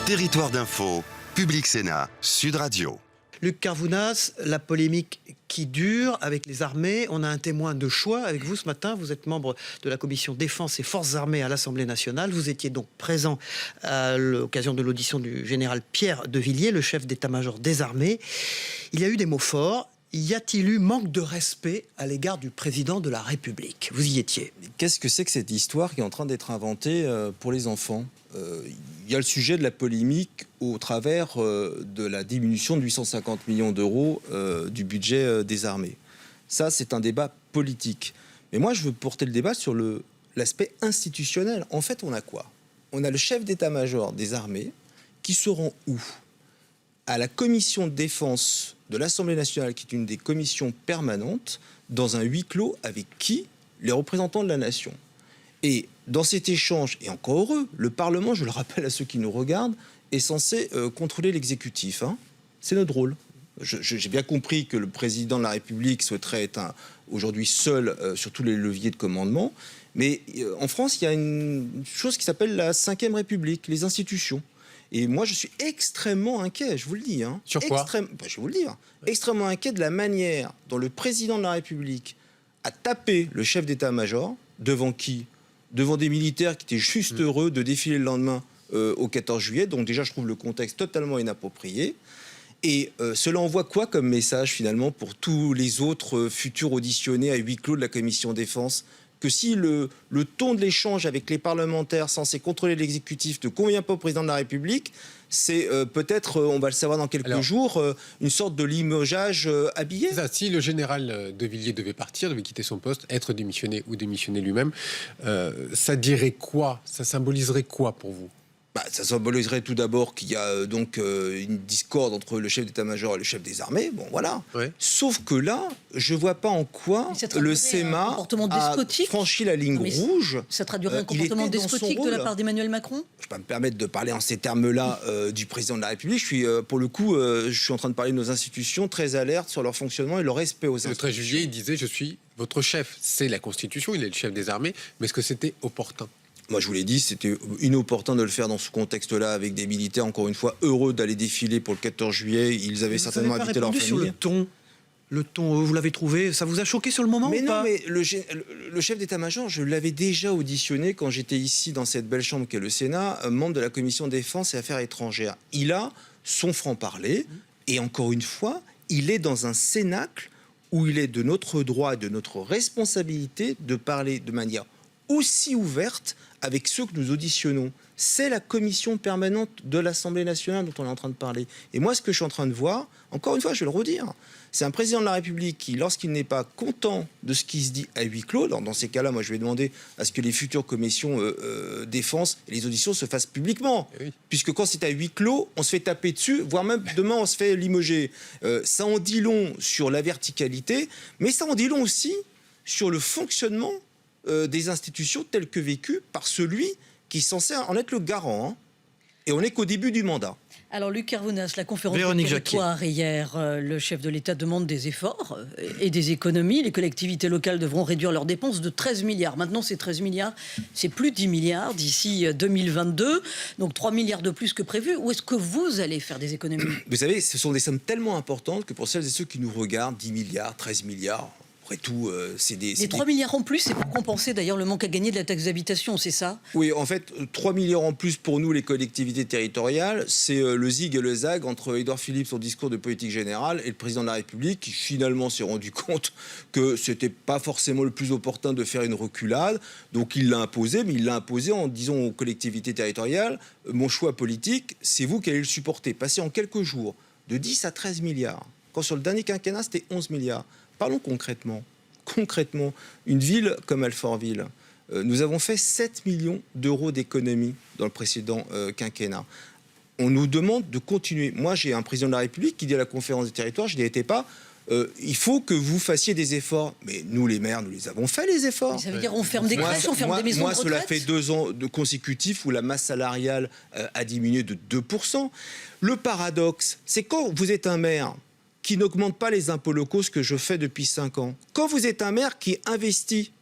Territoire d'info, Public Sénat, Sud Radio. Luc Carvounas, la polémique qui dure avec les armées. On a un témoin de choix avec vous ce matin. Vous êtes membre de la commission Défense et Forces armées à l'Assemblée nationale. Vous étiez donc présent à l'occasion de l'audition du général Pierre de Villiers, le chef d'état-major des armées. Il y a eu des mots forts. Y a-t-il eu manque de respect à l'égard du président de la République? Vous y étiez. Qu'est-ce que c'est que cette histoire qui est en train d'être inventée pour les enfants? Il y a le sujet de la polémique au travers de la diminution de 850 millions d'euros du budget des armées. Ça, c'est un débat politique. Mais moi, je veux porter le débat sur l'aspect institutionnel. En fait, on a quoi? On a le chef d'état-major des armées qui se rend où? À la commission de défense de l'Assemblée nationale, qui est une des commissions permanentes, dans un huis clos avec qui? Les représentants de la nation. Et dans cet échange, et encore heureux, le Parlement, je le rappelle à ceux qui nous regardent, est censé contrôler l'exécutif. Hein. C'est notre rôle. J'ai bien compris que le président de la République souhaiterait être aujourd'hui seul sur tous les leviers de commandement. Mais en France, il y a une chose qui s'appelle la Ve République, les institutions. Et moi, je suis extrêmement inquiet, je vous le dis. Hein. Sur quoi? Je vais vous le dire. Extrêmement inquiet de la manière dont le président de la République a tapé le chef d'état-major. Devant qui? Devant des militaires qui étaient juste heureux de défiler le lendemain au 14 juillet. Donc déjà, je trouve le contexte totalement inapproprié. Et cela envoie quoi comme message, finalement, pour tous les autres futurs auditionnés à huis clos de la commission défense? Que si le ton de l'échange avec les parlementaires censés contrôler l'exécutif ne convient pas au président de la République, c'est peut-être, on va le savoir dans quelques jours, une sorte de limogeage habillé. Ça, si le général de Villiers devait partir, devait quitter son poste, être démissionné ou démissionner lui-même, ça dirait quoi? Ça symboliserait quoi pour vous? Ça symboliserait tout d'abord qu'il y a donc une discorde entre le chef d'état-major et le chef des armées. Bon, voilà. Ouais. Sauf que là, je vois pas en quoi le SEMA a franchi la ligne rouge. Ça traduirait un comportement despotique de la part d'Emmanuel Macron? Je peux pas me permettre de parler en ces termes-là du président de la République. Je suis, pour le coup, je suis en train de parler de nos institutions, très alertes sur leur fonctionnement et leur respect aux institutions. Le 13 juillet, il disait « Je suis votre chef ». C'est la Constitution, il est le chef des armées. Mais est-ce que c'était opportun? Moi, je vous l'ai dit, c'était inopportun de le faire dans ce contexte-là, avec des militaires, encore une fois, heureux d'aller défiler pour le 14 juillet. Ils avaient certainement invité leur famille. Sur le ton, vous l'avez trouvé, ça vous a choqué sur le moment? Mais ou non, pas? mais le chef d'état-major, je l'avais déjà auditionné quand j'étais ici, dans cette belle chambre qu'est le Sénat, membre de la commission défense et affaires étrangères. Il a son franc-parler, et encore une fois, il est dans un cénacle où il est de notre droit et de notre responsabilité de parler de manière aussi ouverte avec ceux que nous auditionnons. C'est la commission permanente de l'Assemblée nationale dont on est en train de parler. Et moi, ce que je suis en train de voir, encore une fois, je vais le redire, c'est un président de la République qui, lorsqu'il n'est pas content de ce qui se dit à huis clos, dans ces cas-là, moi, je vais demander à ce que les futures commissions défense et les auditions se fassent publiquement. Oui. Puisque quand c'est à huis clos, on se fait taper dessus, voire même demain, on se fait limoger. Ça en dit long sur la verticalité, mais ça en dit long aussi sur le fonctionnement des institutions telles que vécues par celui qui est censé en être le garant. Hein. Et on n'est qu'au début du mandat. Alors, Luc Carvounas, la conférence des territoires hier, le chef de l'État demande des efforts et des économies. Les collectivités locales devront réduire leurs dépenses de 13 milliards. Maintenant, c'est 13 milliards, c'est plus 10 milliards d'ici 2022. Donc 3 milliards de plus que prévu. Où est-ce que vous allez faire des économies? Vous savez, ce sont des sommes tellement importantes que pour celles et ceux qui nous regardent, 10 milliards, 13 milliards... Après tout, c'est des... Les 3 milliards en plus, c'est pour compenser d'ailleurs le manque à gagner de la taxe d'habitation, c'est ça? Oui, en fait, 3 milliards en plus pour nous, les collectivités territoriales, c'est le zig et le zag entre Édouard Philippe, son discours de politique générale, et le président de la République, qui finalement s'est rendu compte que c'était pas forcément le plus opportun de faire une reculade. Donc il l'a imposé, mais il l'a imposé en disant aux collectivités territoriales, mon choix politique, c'est vous qui allez le supporter. Passer en quelques jours de 10 à 13 milliards, quand sur le dernier quinquennat, c'était 11 milliards. Parlons concrètement. Concrètement, une ville comme Alfortville, nous avons fait 7 millions d'euros d'économies dans le précédent quinquennat. On nous demande de continuer. Moi, j'ai un président de la République qui dit à la conférence des territoires, je n'y étais pas, il faut que vous fassissiez des efforts. Mais nous, les maires, nous les avons fait, les efforts. Mais ça veut dire on ferme des crèches, on ferme des maisons de retraite. Moi, cela fait 2 ans de consécutifs où la masse salariale a diminué de 2%. Le paradoxe, c'est quand vous êtes un maire qui n'augmente pas les impôts locaux, ce que je fais depuis 5 ans. Quand vous êtes un maire qui investit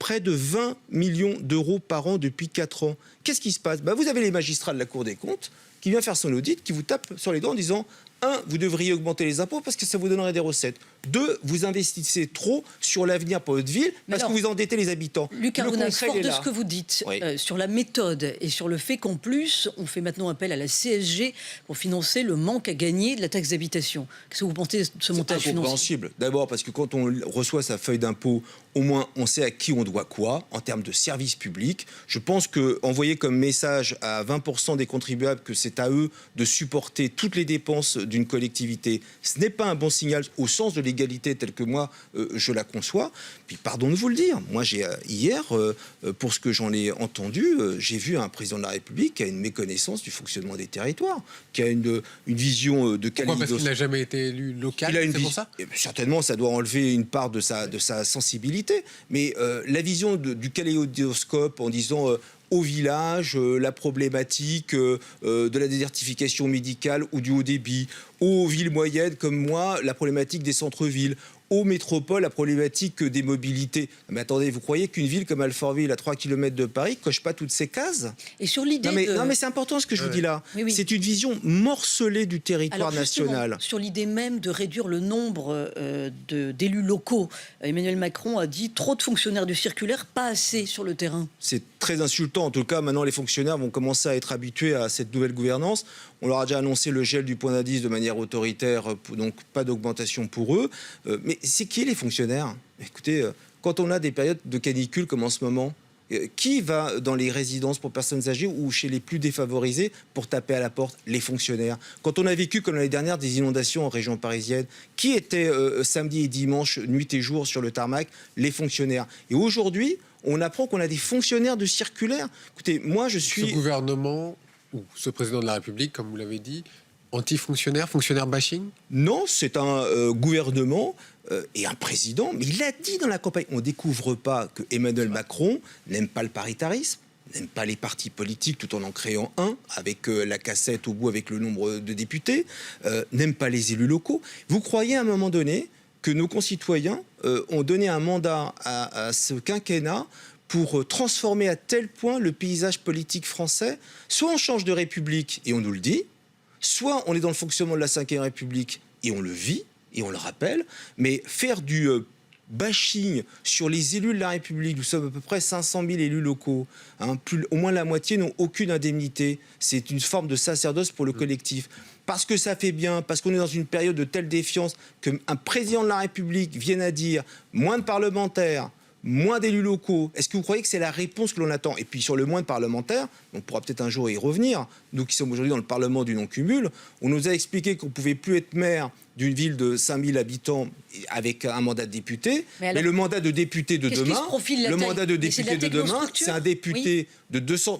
près de 20 millions d'euros par an depuis 4 ans. Qu'est-ce qui se passe ? Vous avez les magistrats de la Cour des comptes qui vient faire son audit, qui vous tape sur les doigts en disant 1, vous devriez augmenter les impôts parce que ça vous donnerait des recettes. 2, vous investissez trop sur l'avenir pour votre ville parce que vous endettez les habitants. Luc Arounas, fort de là. ce que vous dites Oui. Sur la méthode et sur le fait qu'en plus, on fait maintenant appel à la CSG pour financer le manque à gagner de la taxe d'habitation. Qu'est-ce que vous pensez de ce montage C'est financier ? incompréhensible. D'abord parce que quand on reçoit sa feuille d'impôt, au moins on sait à qui on doit quoi en termes de services publics. Je pense qu'envoyer comme message à 20% des contribuables que c'est à eux de supporter toutes les dépenses d'une collectivité, ce n'est pas un bon signal au sens de l'égalité telle que moi je la conçois. Puis pardon de vous le dire, moi j'ai hier, pour ce que j'en ai entendu, j'ai vu un président de la République qui a une méconnaissance du fonctionnement des territoires, qui a une vision de Pourquoi ? Parce qu'il n'a jamais été élu local, c'est pour ça ? Certainement, ça doit enlever une part de sa sensibilité. Mais la vision du kaléidoscope en disant au village, la problématique de la désertification médicale ou du haut débit, aux villes moyennes comme moi, la problématique des centres-villes, aux métropoles, la problématique des mobilités. Mais attendez, vous croyez qu'une ville comme Alfortville, à 3 km de Paris, coche pas toutes ces cases ? Et sur l'idée non, mais c'est important ce que je vous dis là. Oui. C'est une vision morcelée du territoire national. Sur l'idée même de réduire le nombre d'élus locaux, Emmanuel Macron a dit trop de fonctionnaires du circulaire, pas assez sur le terrain. C'est très insultant. En tout cas, maintenant, les fonctionnaires vont commencer à être habitués à cette nouvelle gouvernance. On leur a déjà annoncé le gel du point d'indice de manière autoritaire, donc pas d'augmentation pour eux. Mais c'est qui les fonctionnaires ? Écoutez, quand on a des périodes de canicule comme en ce moment, qui va dans les résidences pour personnes âgées ou chez les plus défavorisés pour taper à la porte ? Les fonctionnaires. Quand on a vécu, comme l'année dernière, des inondations en région parisienne, qui était samedi et dimanche, nuit et jour sur le tarmac ? Les fonctionnaires. Et aujourd'hui, on apprend qu'on a des fonctionnaires de circulaire. Écoutez, moi je suis... Ce gouvernement, ou ce président de la République, comme vous l'avez dit, anti-fonctionnaire, fonctionnaire bashing ? Non, c'est un gouvernement et un président, mais il l'a dit dans la campagne. On ne découvre pas que Emmanuel Macron n'aime pas le paritarisme, n'aime pas les partis politiques tout en créant un, avec la cassette au bout, avec le nombre de députés, n'aime pas les élus locaux. Vous croyez à un moment donné que nos concitoyens ont donné un mandat à ce quinquennat pour transformer à tel point le paysage politique français ? Soit on change de République et on nous le dit, soit on est dans le fonctionnement de la Ve République et on le vit et on le rappelle, mais faire du bashing sur les élus de la République, nous sommes à peu près 500 000 élus locaux, au moins la moitié n'ont aucune indemnité, c'est une forme de sacerdoce pour le collectif. Parce que ça fait bien, parce qu'on est dans une période de telle défiance qu'un président de la République vienne à dire moins de parlementaires, moins d'élus locaux, est-ce que vous croyez que c'est la réponse que l'on attend ? Et puis sur le moins de parlementaires, on pourra peut-être un jour y revenir, nous qui sommes aujourd'hui dans le Parlement du non-cumul, on nous a expliqué qu'on ne pouvait plus être maire d'une ville de 5000 habitants avec un mandat de député, mais le mandat de député de demain, c'est un député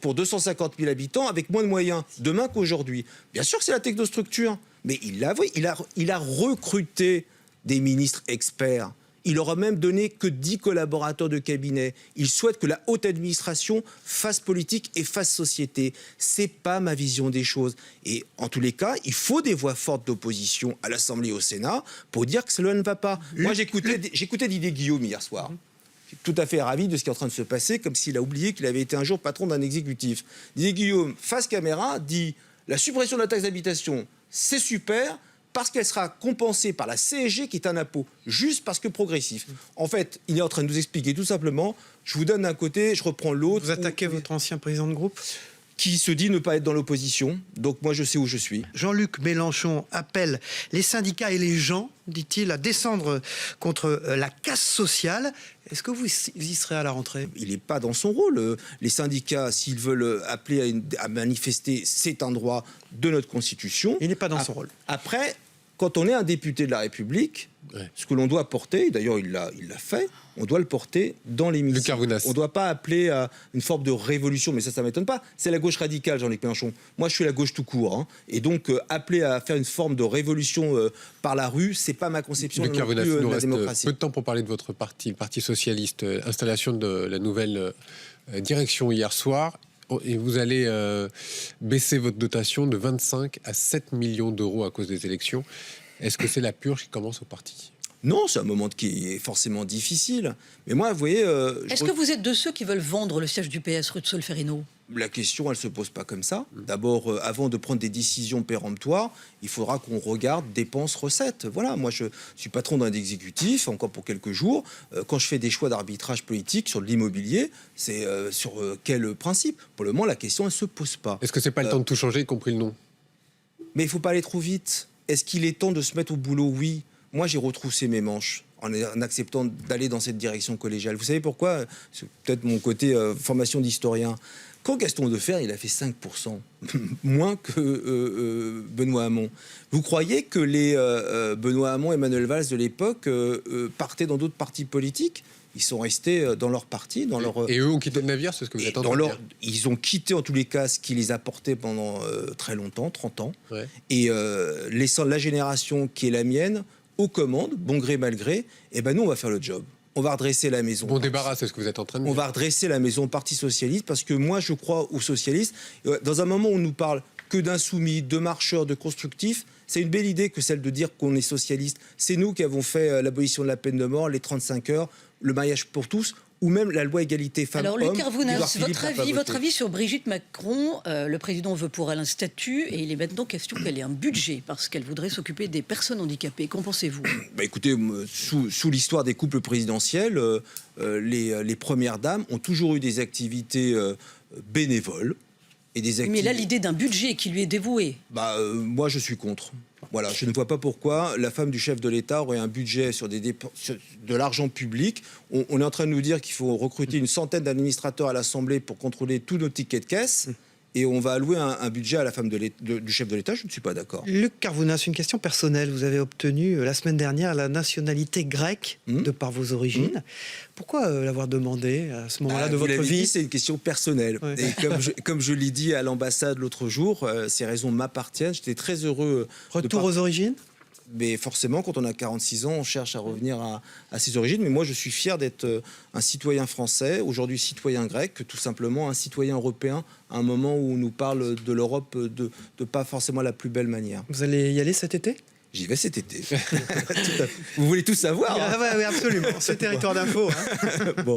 pour 250 000 habitants avec moins de moyens demain qu'aujourd'hui. Bien sûr que c'est la technostructure, mais il a recruté des ministres experts. Il aura même donné que 10 collaborateurs de cabinet. Il souhaite que la haute administration fasse politique et fasse société. C'est pas ma vision des choses. Et en tous les cas, il faut des voix fortes d'opposition à l'Assemblée et au Sénat pour dire que cela ne va pas. Moi, j'écoutais Didier Guillaume hier soir. Tout à fait ravi de ce qui est en train de se passer, comme s'il a oublié qu'il avait été un jour patron d'un exécutif. Didier Guillaume, face caméra, dit « La suppression de la taxe d'habitation, c'est super », parce qu'elle sera compensée par la CSG qui est un impôt, juste parce que progressif. En fait, il est en train de nous expliquer tout simplement, je vous donne d'un côté, je reprends l'autre. Vous attaquez votre ancien président de groupe ? Qui se dit ne pas être dans l'opposition, donc moi je sais où je suis. Jean-Luc Mélenchon appelle les syndicats et les gens, dit-il, à descendre contre la casse sociale. Est-ce que vous y serez à la rentrée ? Il n'est pas dans son rôle. Les syndicats, s'ils veulent appeler à manifester, c'est un droit de notre Constitution. Il n'est pas dans son rôle. Après, quand on est un député de la République, ce que l'on doit porter, d'ailleurs il l'a fait, on doit le porter dans l'hémicycle. On ne doit pas appeler à une forme de révolution, mais ça ne m'étonne pas. C'est la gauche radicale, Jean-Luc Mélenchon. Moi, je suis la gauche tout court. Et donc, appeler à faire une forme de révolution par la rue, ce n'est pas ma conception de la démocratie. Peu de temps pour parler de votre parti, le Parti socialiste. Installation de la nouvelle direction hier soir. Et vous allez baisser votre dotation de 25 à 7 millions d'euros à cause des élections. Est-ce que c'est la purge qui commence au parti ? Non, c'est un moment qui est forcément difficile. Mais moi, vous voyez... Est-ce que vous êtes de ceux qui veulent vendre le siège du PS rue de Solferino ? La question, elle ne se pose pas comme ça. D'abord, avant de prendre des décisions péremptoires, il faudra qu'on regarde dépenses-recettes. Voilà, moi, je suis patron d'un exécutif, encore pour quelques jours. Quand je fais des choix d'arbitrage politique sur de l'immobilier, c'est sur quel principe ? Pour le moment, la question, elle ne se pose pas. Est-ce que c'est pas le temps de tout changer, y compris le nom ? Mais il ne faut pas aller trop vite. Est-ce qu'il est temps de se mettre au boulot ? Oui. Moi, j'ai retroussé mes manches en acceptant d'aller dans cette direction collégiale. Vous savez pourquoi ? C'est peut-être mon côté formation d'historien. Quand Gaston Defferre, il a fait 5%, moins que Benoît Hamon. Vous croyez que les Benoît Hamon et Manuel Valls de l'époque partaient dans d'autres partis politiques ? Ils sont restés dans leur parti, dans leur... Et eux ont quitté le navire, c'est ce que vous êtes en train de dire. Ils ont quitté en tous les cas ce qui les a portés pendant très longtemps, 30 ans, Ouais. et laissant la génération qui est la mienne aux commandes, bon gré mal gré, et ben nous on va faire le job. On va redresser la maison. Bon débarras, c'est ce que vous êtes en train de dire. On va redresser la maison au Parti socialiste parce que moi je crois aux socialistes. Dans un moment où on nous parle que d'insoumis, de marcheurs, de constructifs, c'est une belle idée que celle de dire qu'on est socialiste. C'est nous qui avons fait l'abolition de la peine de mort, les 35 heures, le mariage pour tous, ou même la loi égalité femmes-hommes. Alors, Luc Carvounas, votre avis sur Brigitte Macron. Le président veut pour elle un statut et il est maintenant question qu'elle ait un budget parce qu'elle voudrait s'occuper des personnes handicapées. Qu'en pensez-vous ? Écoutez, sous l'histoire des couples présidentiels, les premières dames ont toujours eu des activités bénévoles. Et des Mais là, l'idée d'un budget qui lui est dévoué. Moi, je suis contre. Voilà, je ne vois pas pourquoi la femme du chef de l'État aurait un budget sur de l'argent public. On est en train de nous dire qu'il faut recruter une centaine d'administrateurs à l'Assemblée pour contrôler tous nos tickets de caisse. Et on va allouer un budget à la femme du chef de l'État. Je ne suis pas d'accord. Luc Carvounas, une question personnelle. Vous avez obtenu la semaine dernière la nationalité grecque de par vos origines. Pourquoi l'avoir demandé à ce moment-là de votre vie ? C'est une question personnelle. Ouais. Et comme je l'ai dit à l'ambassade l'autre jour, ces raisons m'appartiennent. J'étais très heureux. Retour aux origines ? Mais forcément, quand on a 46 ans, on cherche à revenir à ses origines. Mais moi, je suis fier d'être un citoyen français, aujourd'hui citoyen grec, tout simplement un citoyen européen, à un moment où on nous parle de l'Europe de pas forcément la plus belle manière. Vous allez y aller cet été ? J'y vais cet été. Vous voulez tout savoir ? Oui, absolument. C'est Territoire d'Info. Bon.